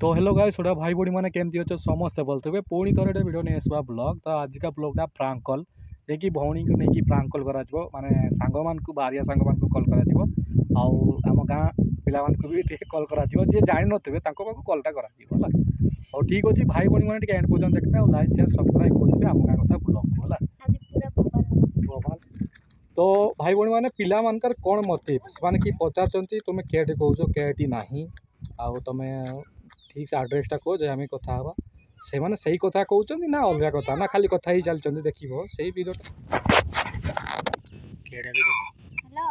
तो hello guys छोटा भाई बड़ी मैंने केमती अच्छे समस्ते बोलते पुणी थोड़े वीडियो नहीं आसवा ब्लॉग तो आजिका ब्लॉगटा फ्रांक कल जे भौणी को लेकिन फ्रांक कल कर माने सांग मान को बारिया सांग मान को कल कर आम गाँ पिला भी कल कर जी जान नथिबे कलटा कर ठीक अच्छे भाई बड़ी मैंने एंड पर्यटन देखते और लाइक शेयर सब्सक्राइब करेंगे आम गाँ कथा ब्लॉग को है तो भाई बड़ी मैंने पिला मानकर कौन मोटिव से कि पचार तुम क्या कौच क्या ना आउ तुम ठीक से आड्रेसटा कह जे आम कथा हाँ से मैंने सही कथा कहते ना अलग कथा ना खाली कथा ही चलते देखो से वीडियोटा हेलो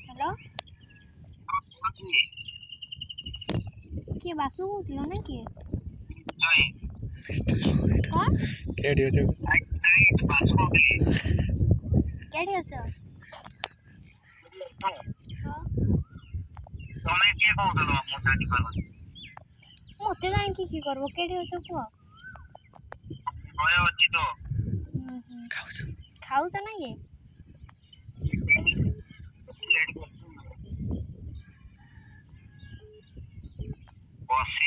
हेलो किए बासु होउतिलो ना किए कौन केडी होचे बासु होउतिली केडी अछ हां तमे किए कहउतलो मो शादी करबा मते जान की करबो केडी अछ को होय अछि तो खाउ ना के बसी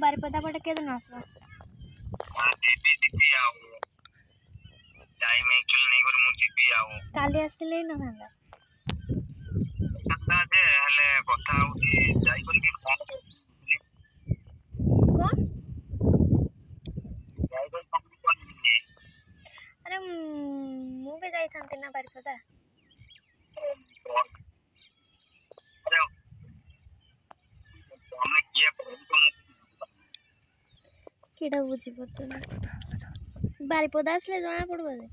बारिपदा पटे के दिन आसो जीपी आउ टाइम एक्चुअली नहीं कर मु जीपी आउ काली आस्तिले न थांदा सत्ता जे हले कथा होती जाई कोन के कौन जाई कोन कंपनी अरे मु भी जाई थांते ना बारिपदा केडा बुझी पड़छ बारिपदा आसले जना पड़बो जे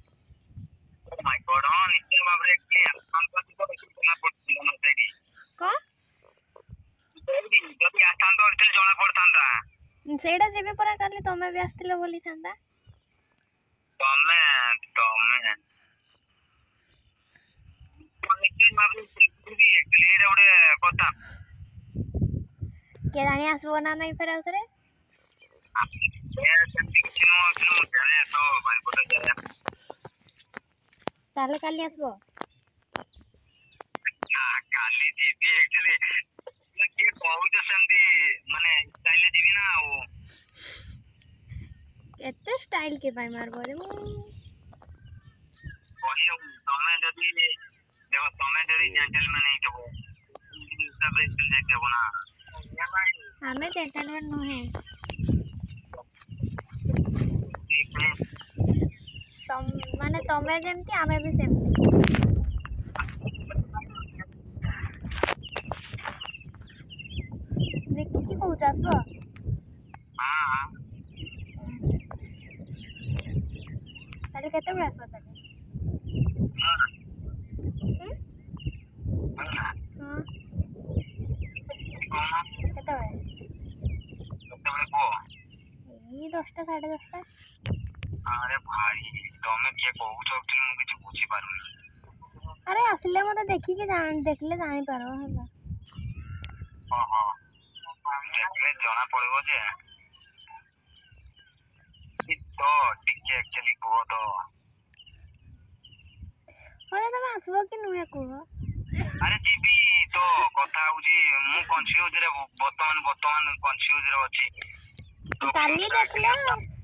ओ माय गॉड हां निश्चय बाबरे के हम तो जना पड़छ ना सेडी का सेडी जब आसान तो असल जना पड़तांदा सेडा जेबे परा करले तमे भी आस्तिले बोली थांदा तमे निश्चय बाबरे भी क्लियर ओडे कथा के रानी आसबो ना नहीं फेर आउतरे ताले काली आसबो काली जीबी एक्चुअली के कहू सेमती माने स्टाइल जीबी ना ओ एते स्टाइल के पाई मारबो रे मु कहियो तमे जदी देखो तमे जदी जेंटलमैन नहीं तबो सब स्टाइल देखते हो ना हमें जेंटलमैन नो है माने तमे जेमती आमे भी सेमती देखि की कहू आसबो हां ताले केते बजे आसबो ताले हां केते बजे ये 10टा 10:30 अरे भाई तमे के कहू छ कि मु किछ बुझी पारुनी अरे असले मते देखि के देखले जानि पारो होला हां हां देखले जना पड़बो जे तो टिके एक्चुअली को तो होला तमे आसबो कि नुहे को अरे जीबी तो कथा होजी मु कंफ्यूज रे वर्तमान कंफ्यूज रे अछि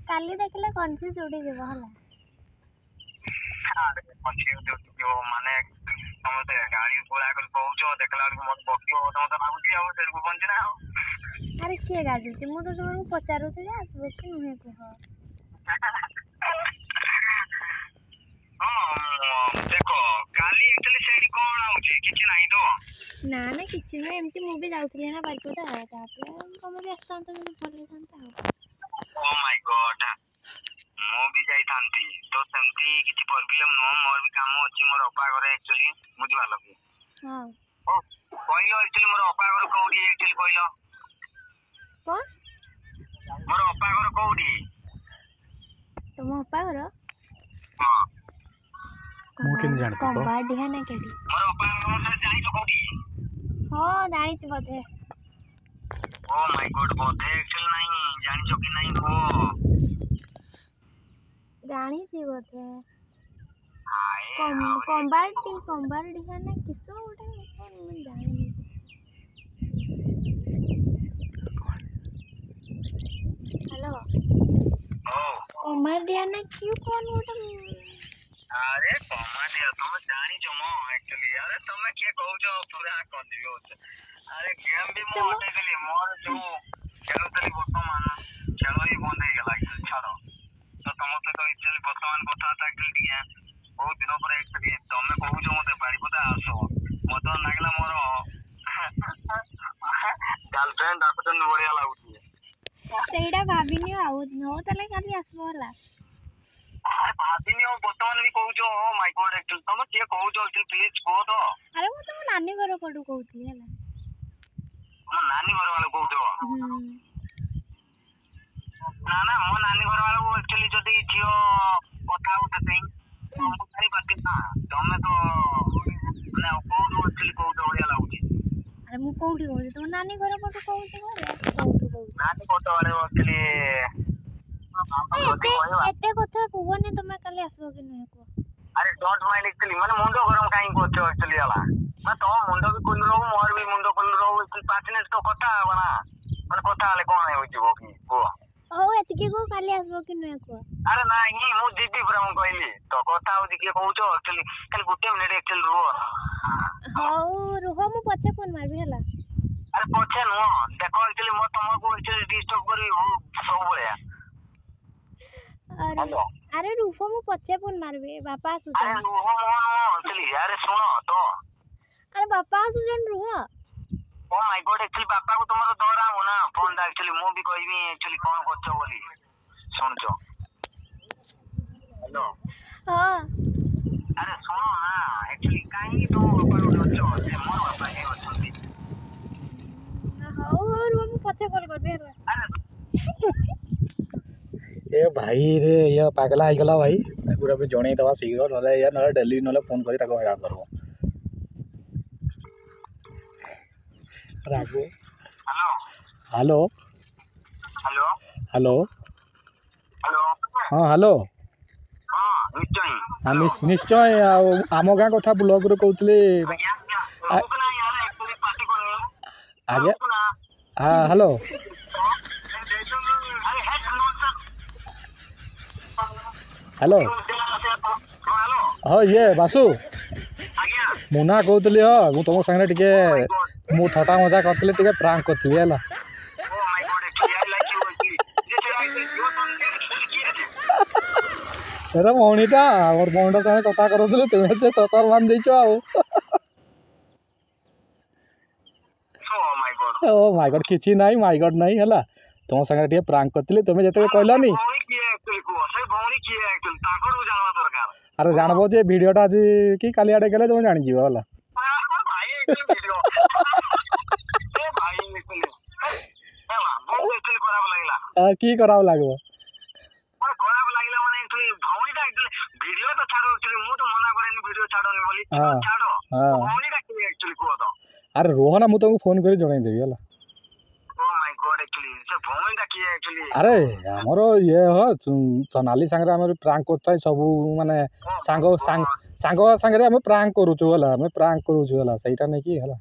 काली देखले कंफ्यूज उडी जेबो होला अरे कंफ्यूज जो माने समते गाड़ी पूरा कर पहुंचो देखला मन बकी हो त लागुची आ तेरे को पहुंच ना अरे के गाजू छी मु तो तुमको पचारू छी आसबो कि नुहे को हां देखो काली एक्चुअली साइड कोन आउची किछ नाही तो ना ना किछ नै एमती मु भी जाउतली ना बारिपदा तापरे तमे भी आसान तो बोली थांता ओ माय गॉड मु भी जाई थांती तो सेमती किछ प्रॉब्लम नो मोर भी काम अछि मोर अपा घरे एक्चुअली बुझी पालो कि हां ओ कहलो एक्चुअली मोर अपा घर कोडी एक्चुअली कहलो कोन मोर अपा घर कोडी तुम अपा घर हां मु केन जान पा बाडिया ना केडी मोर अपा घर जाई तो कोडी हां जाई छ बते oh my God Bodhe actually नहीं जानी जो कि नहीं को जानी छी बोधे कंबारडी है ना किसो उठे कौन मैं जाने हेलो कंबारडी है ना क्यों कौन उठे अरे कमाडिया तुम जानी जो मो एक्चुअली अरे तुम के कहू जो पूरा कर दियो अरे गेम भी मो हटे गेली मोर जो खेलुतली वर्तमान खेल ही बंद हो गला छाड़ो तो तुम तो एक्चुअली वर्तमान कथा था कि बहुत दिन पर एक्चुअली तुम कहू जो मते बारीपदा आसो मत लागला मोर गर्लफ्रेंड आसतन बढ़िया लागुची ସେଇଟା ଭାବିନି ଆଉ नो तले खाली आसबो होला अरे भाबिनी हो वर्तमान भी कहू जो ओ माय गॉड एक्चुअली तुम के कहू जो प्लीज को तो अरे वो तुम नानी घर पडू कहउथली होला मो नानी घर वाला कहू जो ना ना मो नानी घर वाला वो एक्चुअली जदी झियो कथा उठते हम सारी बात ना तुम तो माने कहू जो एक्चुअली कहू जो बढ़िया लागुची अरे मु कोउठी कहू तुम नानी घर पडू कहउथली नानी कोतो वाले एक्चुअली एते कथा कहने तुम काली आसबो कि नै को अरे डोंट माइंड एक्चुअली माने मुंडो गरम काई कोचो एक्चुअली वाला ना तो मुंडो भी कुल रहो मोर भी मुंडो कुल रहो एक्चुअली 5 मिनट तो कथा बना माने कथा वाले कोन है होइजबो की को ओ एतके को काली आसबो कि नै को अरे ना ही मु जीबी पुरा मु कहली तो कथा होदी के कहउचो एक्चुअली खाली गुटे मिनिट एक्चुअली रो हाउ रुहो मु पछे फोन मारबी हला अरे पछे नो देखो एक्चुअली मो तुमको एक्चुअली डिस्टर्ब करी सब बळिया हेलो अरे रुहो मु पछे फोन मारबी बापा आसु अरे रुहो एक्चुअली यार सुनो तो अरे बापा आसु जन रुहो ओ माय गॉड एक्चुअली बापा को तुम्हारा दौरा हो ना फोन दा एक्चुअली मु भी कहबी एक्चुअली कोन करछो बोली सुनछो हेलो हां अरे सुनो ना एक्चुअली काई तो अपन उठो जे मोर बापा के होछंती हाउ रुहो मु पछे कॉल करबे हला अरे ए भाई रे ये पागला आई गला भाई पूरा भी जणे दवा शीघ्र नले या नले डेली नले फोन करी ताको हैरान करबो रागो hello hello hello hello hello हां हेलो हां निश्चय हां निश्चय आम गाँ कथा ब्लॉग रे कहतले रुकना यार एक्चुअली पार्टी कोनी आगे हां हेलो हेलो हाँ ये बासु मुना कहतली हाँ मु तुम संगे टिके मु थटा मजा करतली टिके प्रांक करतली हला अरे मौनीटा और मौनीटा संगे कथा करतली तुमे ते चतर मान देछो आ ओ माय गॉड किछि नाही माय गॉड नाही हला तुम संगे टिके प्रांक करतली तुमे जते कहलानी अरे जानबो जे वीडियोटा आज कि काली आडे गेले तुम जानि जीवो हला की कराव लागबो खराब लागिला माने एक्चुअली भौनीटा एक्चुअली वीडियो तो छाड़ो एक्चुअली मु तो मना करेनी वीडियो छाड़ोनी बोली छाड़ो भौनीटा की एक्चुअली को तो अरे रोहना मु तुमको फोन करी जणाई देबी हला ओ माय गॉड एक्चुअली से भौनीटा की एक्चुअली अरे हमरो ये हो सोनाली संगरे हम प्रांक करथाय सब माने सांगो संगरे हम प्रांक करूछु हला हम प्रांक करूछु हला सहीटा नै की हला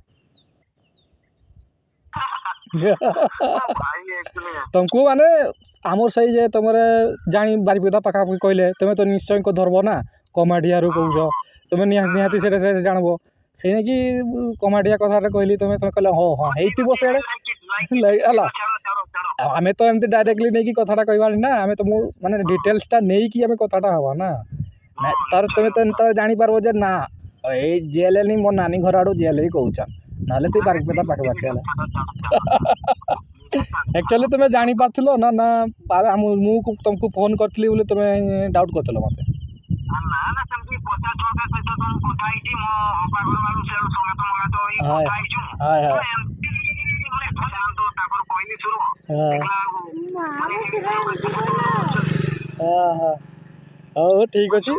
तुमको माने आमर सही जे तुमरे जानी बारीपदा पाखा कहले तुमे तो निश्चय को धरबो ना कमेडिया रो कहउछो तुमे निहाती से जानबो से कि कमेडिया कथा कहली तुमे कहले हो हां हेतिबो सेडे हला हमें तो एमती डायरेक्टली नहीं कि कथाटा कहबानी ना हमें तो माने डिटेल्सटा नहीं कि हमें कथाटा हवा ना तार तुमे तो जानी पारबो जे ना ए जेल नहीं मो नानी घर आडो जेल ही कहउछन नाले से बारीपदा पाखा पाखे हला एक्चुअली तुमे जानी पारथिलो ना ना मु तुमको फोन करथली बोले तुमे डाउट करथलो मते ना ना समझी 50 टका से तो तुम कोठाई जी मो अपा घर वालू से संगे तो मंगा तो ई कोठाई छु हाय हाय माने भगवान तो ताकर कहली शुरू हां हां ओ ठीक अछि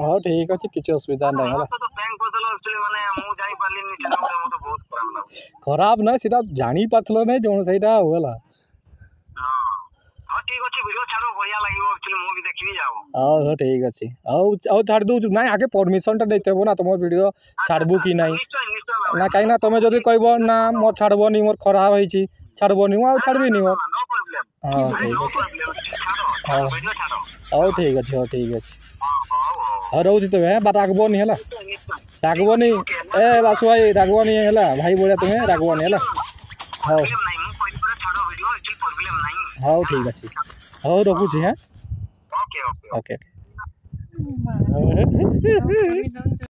हां ठीक अछि किछ असुविधा नै हला तो बैंक बदल एक्चुअली माने मु जाई पाली नि से मो तो बहुत खराब लागो खराब नै सेटा जानी पाथलो नै जोन सेटा होला हां ठीक अछि वीडियो छाड़ो बढ़िया लागियो एक्चुअली एक्चुअली मूवी देखबी जाओ हो ठीक अछि औ छाड़ दउ ना आगे परमिशन टा दैते हो ना तुम वीडियो छाड़बू कि नहीं ना कहीं ना तुम जदि कहबो ना मो छाड़बो नहीं मोर खराब होई छी छाड़बो नहीं आ छाड़बी नहीं मोर नो प्रॉब्लम हां ठीक नो अछि प्रॉब्लम छाड़ो वीडियो छाड़ो हो ठीक अछि हो ठीक अछि हां हो रहू तबे बात राखबो नहीं हला राखबो नहीं ए बासु भाई राखबो नहीं हला भाई बोले तुम्हें राखबो नहीं हला हो नहीं मु कोइ पर छाड़ो वीडियो एक्चुअली प्रॉब्लम नहीं हो ठीक अछि हो रखू छी हैं ओके ओके ओके